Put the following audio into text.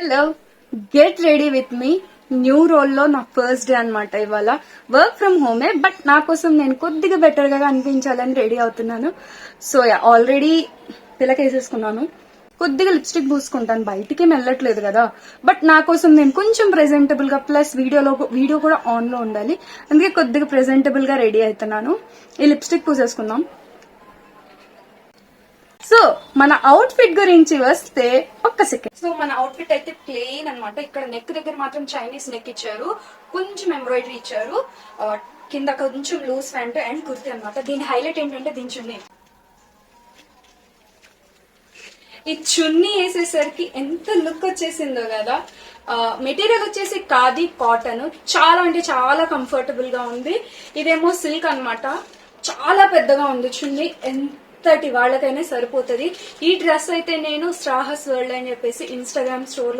Hello, get ready with me. New role లో నా first day అనమాట. ఇవాళ వర్క్ ఫ్రమ్ హోమే, బట్ నా కోసం నేను కొద్దిగా బెటర్ గా అనిపించాలని రెడీ అవుతున్నాను. సో ఆల్రెడీ పిల్లకేసేసుకున్నాను. కొద్దిగా లిప్స్టిక్ పూసుకుంటాను, బయటికి వెళ్ళట్లేదు కదా. బట్ నా కోసం నేను కొంచెం ప్రెజెంటబుల్ గా, ప్లస్ వీడియో కూడా ఆన్ లో ఉండాలి. అందుకే కొద్దిగా ప్రెజెంటబుల్ గా రెడీ అవుతున్నాను. ఈ లిప్స్టిక్ పూసేసుకుందాం. సో మన అవుట్ ఫిట్ గురించి వస్తే ఒక్క సెకండ్. సో మన అవుట్ ఫిట్ అయితే ప్లెయిన్ అనమాట. ఇక్కడ నెక్ దగ్గర మాత్రం చైనీస్ నెక్ ఇచ్చారు, కొంచెం ఎంబ్రాయిడరీ ఇచ్చారు, కింద కొంచెం లూజ్ ప్యాంట్ అండ్ కుర్తీ అనమాట. దీని హైలైట్ ఏంటంటే దీని చున్నీ. ఈ చున్నీ వేసేసరికి ఎంత లుక్ వచ్చేసిందో కదా. మెటీరియల్ వచ్చేసి ఖాదీ కాటన్, చాలా అంటే చాలా కంఫర్టబుల్ గా ఉంది. ఇదేమో సిల్క్ అనమాట. చాలా పెద్దగా ఉంది చున్నీ, ఎంతటి వాళ్ళకైనా సరిపోతుంది. ఈ డ్రెస్ అయితే నేను సాహస్ వరల్డ్ అని చెప్పేసి ఇన్స్టాగ్రామ్ స్టోర్ లో